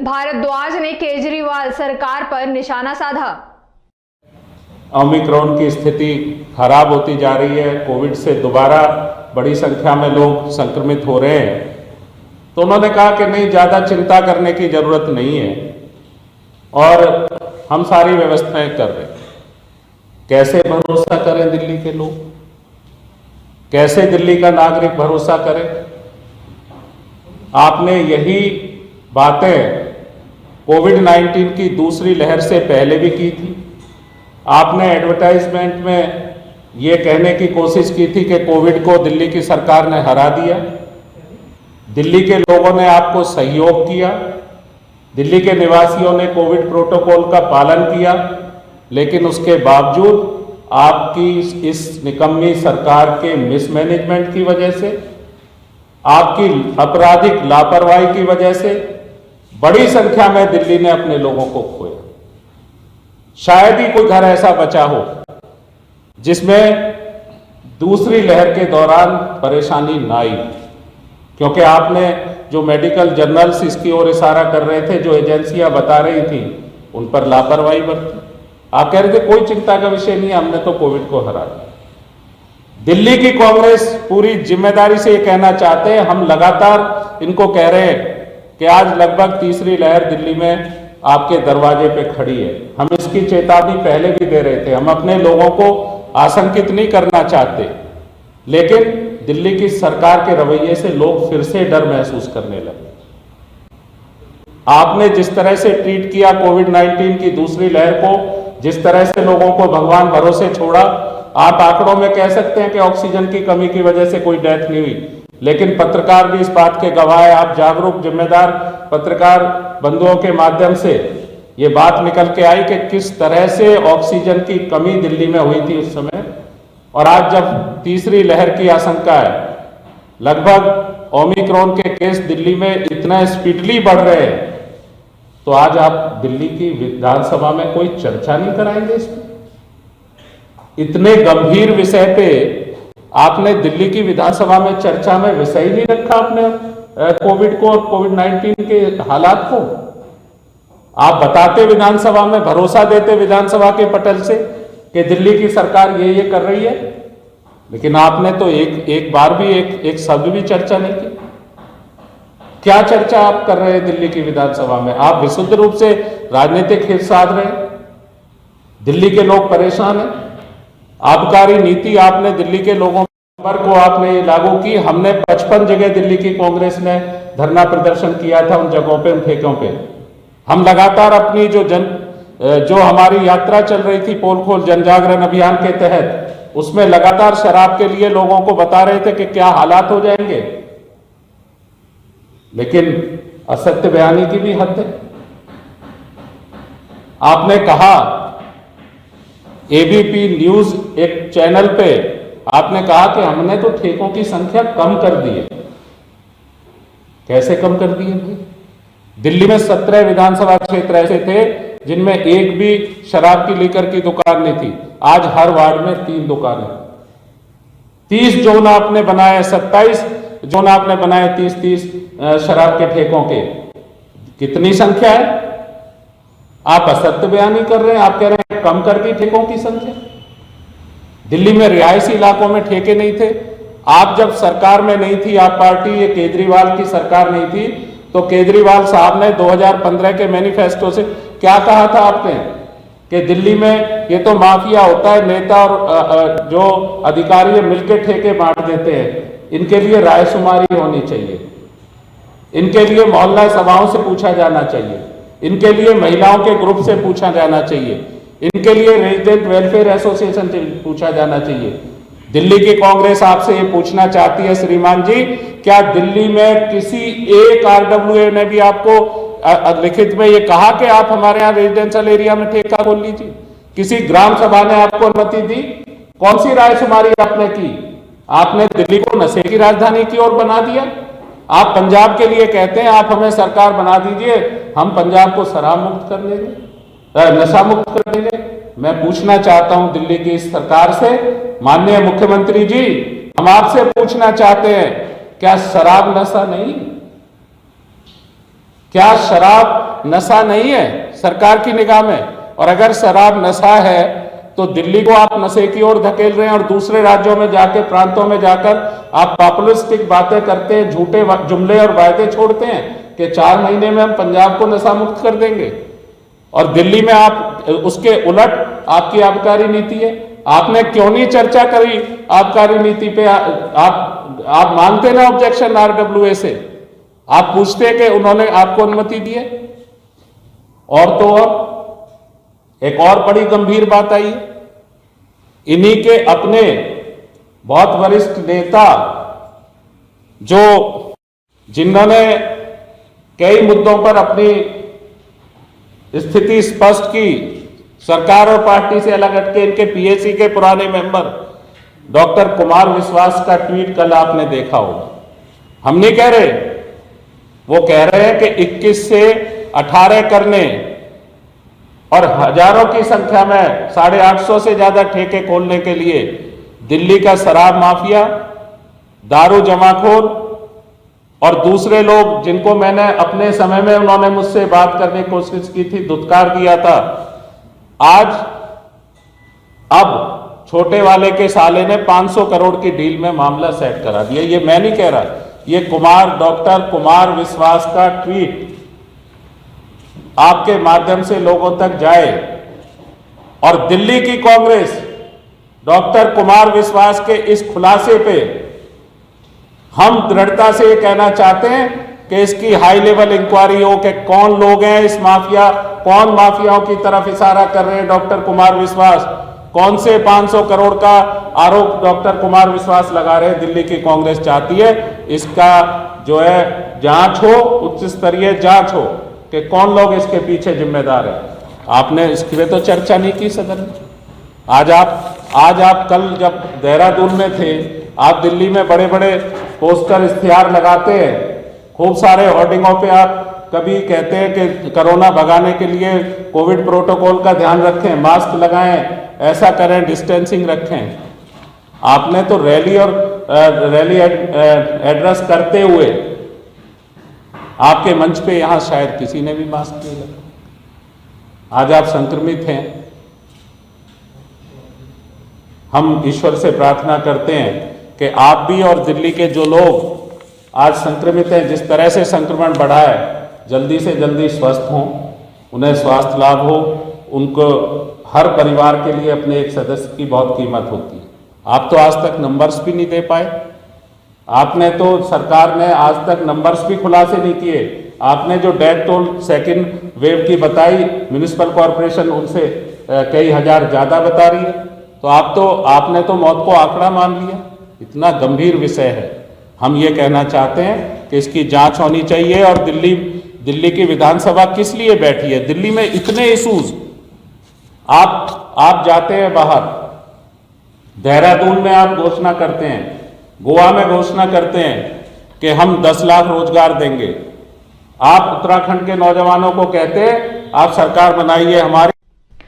भारद्वाज ने केजरीवाल सरकार पर निशाना साधा। ओमिक्रॉन की स्थिति खराब होती जा रही है, कोविड से दोबारा बड़ी संख्या में लोग संक्रमित हो रहे हैं, तो उन्होंने कहा कि नहीं, ज़्यादा चिंता करने की ज़रूरत नहीं है और हम सारी व्यवस्थाएं कर रहे हैं। कैसे भरोसा करें दिल्ली के लोग, कैसे दिल्ली का नागरिक भरोसा करे? आपने यही बातें कोविड-19 की दूसरी लहर से पहले भी की थी। आपने एडवर्टाइजमेंट में ये कहने की कोशिश की थी कि कोविड को दिल्ली की सरकार ने हरा दिया। दिल्ली के लोगों ने आपको सहयोग किया, दिल्ली के निवासियों ने कोविड प्रोटोकॉल का पालन किया, लेकिन उसके बावजूद आपकी इस निकम्मी सरकार के मिसमैनेजमेंट की वजह से, आपकी आपराधिक लापरवाही की वजह से बड़ी संख्या में दिल्ली ने अपने लोगों को खोया। शायद ही कोई घर ऐसा बचा हो जिसमें दूसरी लहर के दौरान परेशानी ना आई, क्योंकि आपने जो मेडिकल जर्नल्स इसकी ओर इशारा कर रहे थे, जो एजेंसियां बता रही थी, उन पर लापरवाही बरती। आप कह रहे थे कोई चिंता का विषय नहीं, हमने तो कोविड को हरा दिया। दिल्ली की कांग्रेस पूरी जिम्मेदारी से ये कहना चाहते हैं, हम लगातार इनको कह रहे हैं कि आज लगभग तीसरी लहर दिल्ली में आपके दरवाजे पे खड़ी है। हम इसकी चेतावनी पहले भी दे रहे थे, हम अपने लोगों को आशंकित नहीं करना चाहते, लेकिन दिल्ली की सरकार के रवैये से लोग फिर से डर महसूस करने लगे। आपने जिस तरह से ट्रीट किया कोविड-19 की दूसरी लहर को, जिस तरह से लोगों को भगवान भरोसे छोड़ा, आप आंकड़ों में कह सकते हैं कि ऑक्सीजन की कमी की वजह से कोई डेथ नहीं हुई, लेकिन पत्रकार भी इस बात के गवाह है। आप जागरूक जिम्मेदार पत्रकार बंधुओं के माध्यम से ये बात निकल के आई कि किस तरह से ऑक्सीजन की कमी दिल्ली में हुई थी उस समय, और आज जब तीसरी लहर की आशंका है, लगभग ओमिक्रॉन के केस दिल्ली में इतना स्पीडली बढ़ रहे हैं, तो आज आप दिल्ली की विधानसभा में कोई चर्चा नहीं कराएंगे इस पर? इतने गंभीर विषय पे आपने दिल्ली की विधानसभा में चर्चा में विषय ही नहीं रखा आपने कोविड को और कोविड-19 के हालात को। आप बताते विधानसभा में, भरोसा देते विधानसभा के पटल से कि दिल्ली की सरकार ये कर रही है, लेकिन आपने तो एक बार भी एक शब्द भी चर्चा नहीं की। क्या चर्चा आप कर रहे हैं दिल्ली की विधानसभा में? आप विशुद्ध रूप से राजनीतिक हित साध रहे हैं। दिल्ली के लोग परेशान हैं। आबकारी नीति आपने दिल्ली के लोगों पर को आपने लागू की। हमने 55 जगह दिल्ली की कांग्रेस ने धरना प्रदर्शन किया था, उन जगहों पे, उन ठेकों पे। हम लगातार अपनी जो हमारी यात्रा चल रही थी पोल खोल जन जागरण अभियान के तहत, उसमें लगातार शराब के लिए लोगों को बता रहे थे कि क्या हालात हो जाएंगे, लेकिन असत्य बयानी की भी हद है। आपने कहा, एबीपी न्यूज एक चैनल पे आपने कहा कि हमने तो ठेकों की संख्या कम कर दी है। कैसे कम कर दी है भाई? दिल्ली में 17 विधानसभा क्षेत्र ऐसे थे जिनमें एक भी शराब की लीकर की दुकान नहीं थी। आज हर वार्ड में 3 दुकानें। 30 जोन आपने बनाए, 27 जोन आपने बनाए 30-30 शराब के ठेकों के। कितनी संख्या है? आप असत्य बयानी कर रहे हैं। आप कह रहे हैं कम कर दी ठेकों की संख्या। दिल्ली में रिहायशी इलाकों में ठेके नहीं थे। आप जब सरकार में नहीं थी, आप पार्टी, ये केजरीवाल की सरकार नहीं थी, तो केजरीवाल साहब ने 2015 के मैनिफेस्टो से क्या कहा था आपने कि दिल्ली में ये तो माफिया होता है, नेता और जो अधिकारी मिलकर ठेके बांट देते हैं, इनके लिए रायशुमारी होनी चाहिए, इनके लिए मोहल्ला सभाओं से पूछा जाना चाहिए, इनके लिए महिलाओं के ग्रुप से पूछा जाना चाहिए, इनके लिए रेजिडेंट वेलफेयर एसोसिएशन से पूछा जाना चाहिए। दिल्ली की कांग्रेस आपसे ये पूछना चाहती है श्रीमान जी, क्या दिल्ली में किसी एक आरडब्ल्यूए ने भी आपको लिखित में ये कहा कि आप हमारे यहाँ रेजिडेंशियल एरिया में ठेका खोल लीजिए? किसी ग्राम सभा ने आपको अनुमति दी? कौन सी रायशुमारी आपने की? आपने दिल्ली को नशे की राजधानी की ओर बना दिया। आप पंजाब के लिए कहते हैं आप हमें सरकार बना दीजिए, हम पंजाब को शराब मुक्त कर देंगे, नशा मुक्त कर देंगे। मैं पूछना चाहता हूं दिल्ली की इस सरकार से, माननीय मुख्यमंत्री जी, हम आपसे पूछना चाहते हैं, क्या शराब नशा नहीं? क्या शराब नशा नहीं है सरकार की निगाह में? और अगर शराब नशा है तो दिल्ली को आप नशे की ओर धकेल रहे हैं और दूसरे राज्यों में जाके, प्रांतों में जाकर आप पॉपुलिस्टिक बातें करते हैं, झूठे जुमले और वायदे छोड़ते हैं कि 4 महीने में हम पंजाब को नशा मुक्त कर देंगे, और दिल्ली में आप उसके उलट आपकी आबकारी नीति है। आपने क्यों नहीं चर्चा करी आबकारी नीति पे? आप मानते ना ऑब्जेक्शन आरडब्ल्यूए से, आप पूछते कि उन्होंने आपको अनुमति दी है। और तो अब एक और बड़ी गंभीर बात आई, इन्हीं के अपने बहुत वरिष्ठ नेता जो जिन्होंने कई मुद्दों पर अपनी स्थिति स्पष्ट की, सरकार और पार्टी से अलग हटके, इनके पीएसी के पुराने मेंबर डॉक्टर कुमार विश्वास का ट्वीट कल आपने देखा होगा। हम नहीं कह रहे, वो कह रहे हैं कि 21 से 18 करने और हजारों की संख्या में 850 से ज्यादा ठेके खोलने के लिए दिल्ली का शराब माफिया, दारू जमाखोर और दूसरे लोग जिनको मैंने अपने समय में, उन्होंने मुझसे बात करने की कोशिश की थी, धुतकार दिया था, आज अब छोटे वाले के साले ने 500 करोड़ की डील में मामला सेट करा दिया। ये मैं नहीं कह रहा, ये डॉक्टर कुमार विश्वास का ट्वीट आपके माध्यम से लोगों तक जाए और दिल्ली की कांग्रेस डॉक्टर कुमार विश्वास के इस खुलासे पे हम दृढ़ता से ये कहना चाहते हैं कि इसकी हाई लेवल इंक्वायरी हो कि कौन लोग हैं इस माफिया, कौन माफियाओं की तरफ इशारा कर रहे हैं डॉक्टर कुमार विश्वास, कौन से 500 करोड़ का आरोप डॉक्टर कुमार विश्वास लगा रहे हैं। दिल्ली की कांग्रेस चाहती है इसका जो है जांच हो, उच्च स्तरीय जांच हो कि कौन लोग इसके पीछे जिम्मेदार हैं। आपने इसकी पे तो चर्चा नहीं की सदन में। आज आप कल जब देहरादून में थे, आप दिल्ली में बड़े बड़े पोस्टर इश्तिहार लगाते हैं, खूब सारे होर्डिंगों पे आप कभी कहते हैं कि कोरोना भगाने के लिए कोविड प्रोटोकॉल का ध्यान रखें, मास्क लगाएं, ऐसा करें, डिस्टेंसिंग रखें। आपने तो रैली एड्रेस करते हुए आपके मंच पे यहां शायद किसी ने भी मास्क नहीं लगाया। आज आप संक्रमित हैं। हम ईश्वर से प्रार्थना करते हैं कि आप भी और दिल्ली के जो लोग आज संक्रमित हैं, जिस तरह से संक्रमण बढ़ा है, जल्दी से जल्दी स्वस्थ हों, उन्हें स्वास्थ्य लाभ हो। उनको हर परिवार के लिए अपने एक सदस्य की बहुत कीमत होती है। आप तो आज तक नंबर्स भी नहीं दे पाए। आपने तो, सरकार ने आज तक नंबर्स भी खुलासे नहीं किए। आपने जो डेथ टोल सेकंड वेव की बताई, म्युनिसिपल कॉरपोरेशन उनसे कई हजार ज्यादा बता रही है। तो आपने तो मौत को आंकड़ा मान लिया। इतना गंभीर विषय है। हम ये कहना चाहते हैं कि इसकी जांच होनी चाहिए। और दिल्ली की विधानसभा किस लिए बैठी है? दिल्ली में इतने इशूज, आप जाते हैं बाहर, देहरादून में आप घोषणा करते हैं, गोवा में घोषणा करते हैं कि हम 10 लाख रोजगार देंगे। आप उत्तराखंड के नौजवानों को कहते हैं आप सरकार बनाइए हमारी,